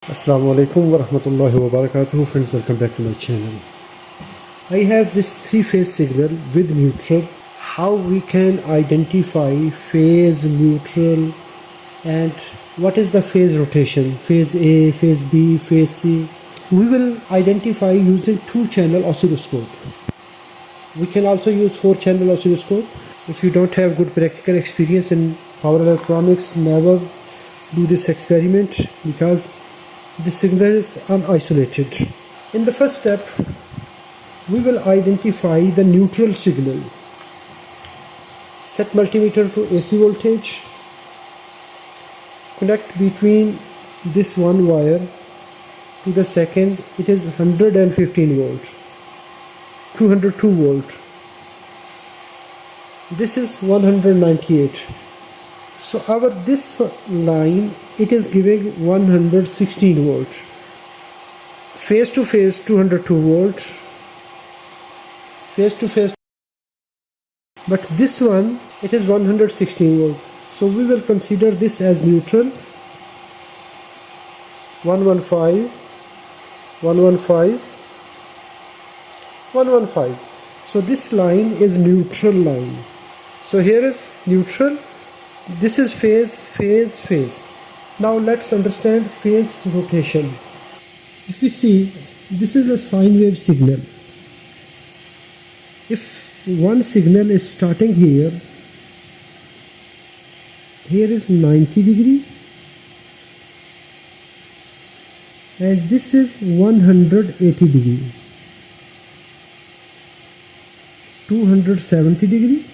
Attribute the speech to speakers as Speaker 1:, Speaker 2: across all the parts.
Speaker 1: Assalamu alaikum wa rahmatullahi wa barakatuh. Friends, welcome back to my channel. I have this three-phase signal with neutral. How we can identify phase, neutral, and what is the phase rotation? Phase A, phase B, phase C. We will identify using two-channel oscilloscope. We can also use four-channel oscilloscope. If you don't have good practical experience in power electronics, never do this experiment because the signal is unisolated. In the first step, we will identify the neutral signal. Set multimeter to AC voltage. Connect between this one wire to the second. It is 115 volt, 202 volt. This is 198. So our this line, it is giving 116 volt. Phase to phase 202 volt. Phase to phase, but this one, it is 116 volt. So we will consider this as neutral. 115, 115, 115. So this line is neutral line. So here is neutral. This is phase, phase, phase. Now let's understand phase rotation. If we see, this is a sine wave signal. If one signal is starting here is 90 degree, and this is 180 degree, 270 degree,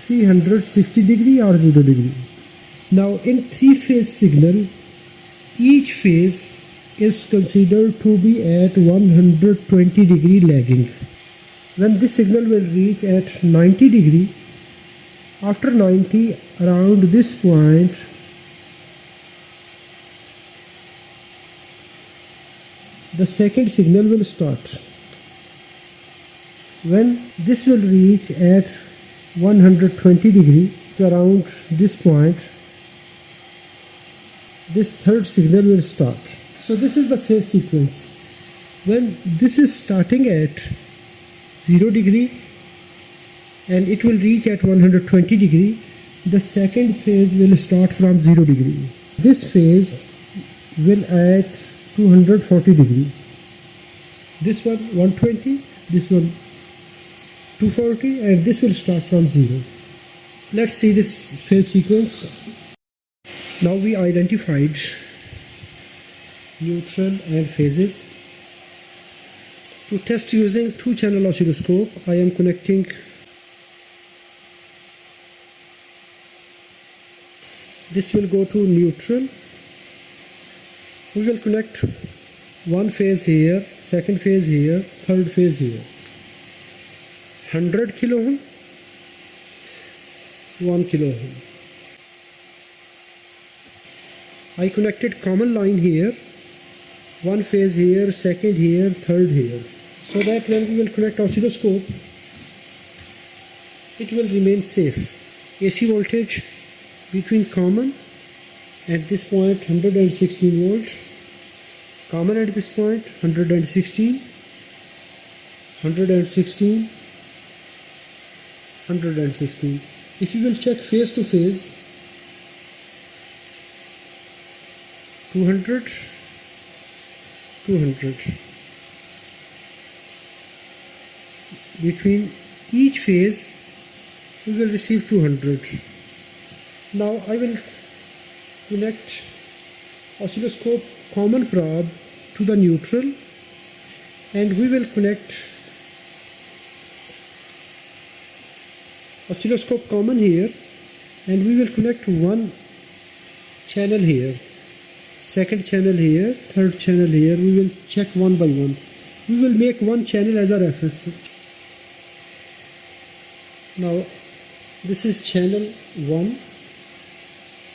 Speaker 1: 360 degree or 0 degree. Now in three-phase signal, each phase is considered to be at 120 degree lagging. When this signal will reach at 90 degree, after 90, around this point, the second signal will start. When this will reach at 120 degree, around this point, this third signal will start. So this is the phase sequence. When this is starting at 0 degree and it will reach at 120 degree, the second phase will start from 0 degree. This phase will at 240 degree. This one 120, this one 240, and this will start from 0. Let's see this phase sequence. Now we identified neutral and phases. To test using two-channel oscilloscope, I am connecting this will go to neutral. We will connect one phase here, second phase here, third phase here. 100 kilo ohm, 1 kilo ohm. I connected common line here, one phase here, second here, third here, so that when we will connect oscilloscope, it will remain safe. AC voltage between common at this point 116 volt, common at this point 116, 116, 116. If you will check phase to phase, 200, 200. Between each phase, we will receive 200. Now I will connect oscilloscope common probe to the neutral, and we will connect oscilloscope common here, and we will connect one channel here, second channel here, third channel here. We will check one by one. We will make one channel as a reference. Now this is channel 1.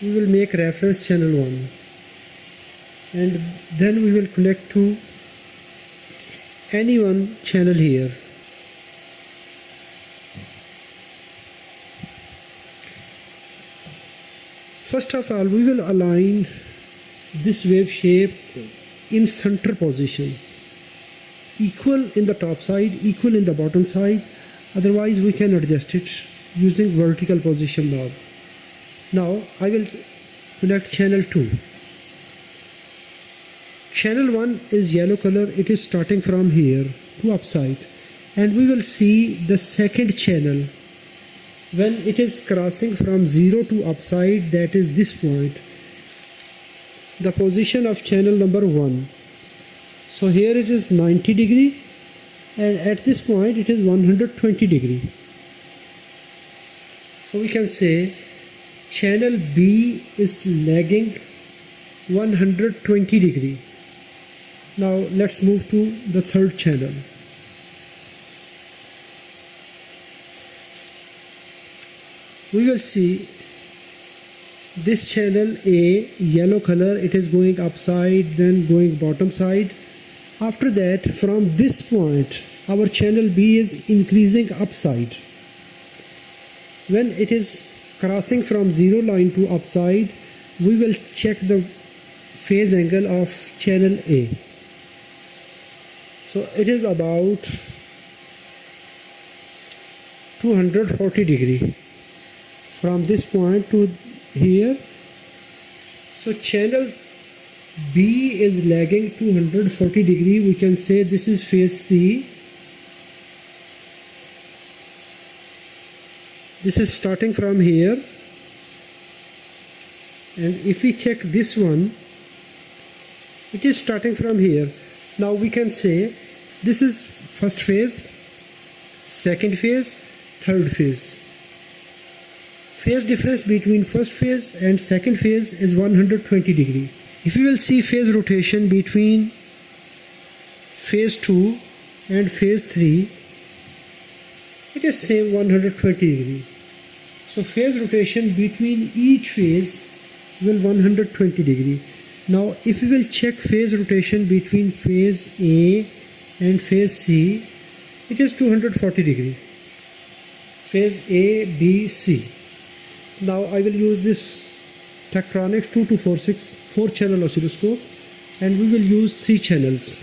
Speaker 1: We will make reference channel 1, and then we will connect to any one channel here. First of all, we will align this wave shape in center position, equal in the top side, equal in the bottom side. Otherwise we can adjust it using vertical position knob. Now I will connect channel 2. Channel 1 is yellow color. It is starting from here to upside, and we will see the second channel when it is crossing from 0 to upside, that is this point, the position of channel number 1. So here it is 90 degree, and at this point it is 120 degree. So we can say channel B is lagging 120 degree. Now let's move to the third channel. We will see this channel A, yellow color, it is going upside, then going bottom side. After that, from this point, our channel B is increasing upside. When it is crossing from 0 line to upside, we will check the phase angle of channel A. So it is about 240 degree from this point to here. So channel B is lagging 240 degree. We can say this is phase C. This is starting from here, and if we check this one, it is starting from here. Now we can say this is first phase, second phase, third phase. Phase difference between first phase and second phase is 120 degree. If you will see phase rotation between phase 2 and phase 3, it is same 120 degree. So phase rotation between each phase will 120 degree. Now if we will check phase rotation between phase A and phase C, it is 240 degree. Phase A, B, C. Now I will use this Tektronix 2246 4-channel oscilloscope, and we will use 3 channels.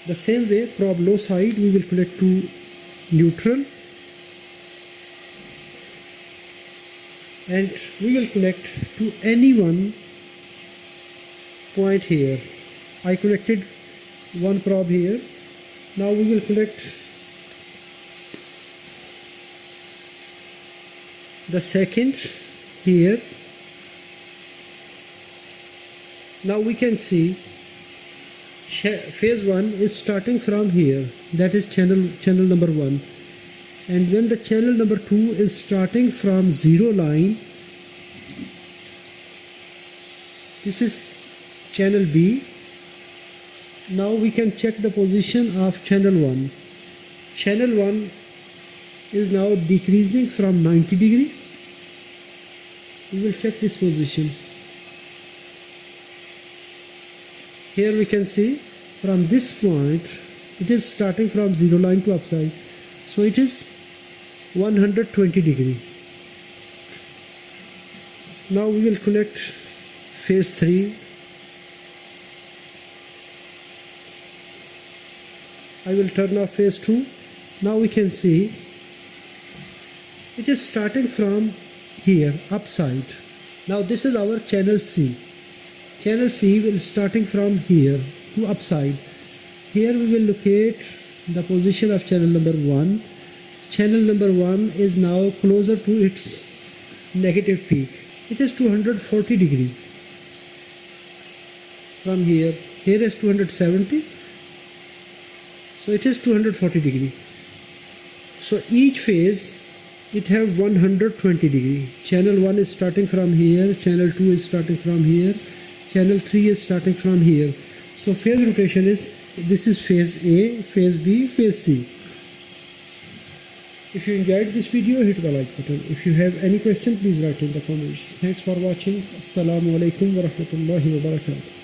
Speaker 1: The same way, probe low side we will connect to neutral, and we will connect to any one point here. I connected one probe here. Now we will connect the second here. Now we can see phase 1 is starting from here, that is channel number 1, and when the channel number 2 is starting from 0 line, this is channel B. Now we can check the position of channel 1. Channel 1 is now decreasing from 90 degree. We will check this position. Here we can see from this point it is starting from 0 line to upside, so it is 120 degree. Now we will connect phase 3. I will turn off phase 2. Now we can see it is starting from here upside. Now this is our channel C. Channel C will starting from here to upside. Here we will locate the position of channel number 1. Channel number 1 is now closer to its negative peak. It is 240 degree. From here is 270. So it is 240 degree. So each phase it have 120 degree. Channel 1 is starting from here, channel 2 is starting from here, channel 3 is starting from here. So phase rotation is, this is phase A, phase B, phase C. If you enjoyed this video, hit the like button. If you have any question, please write in the comments. Thanks for watching. Assalamu alaikum wa rahmatullahi wa barakatuh.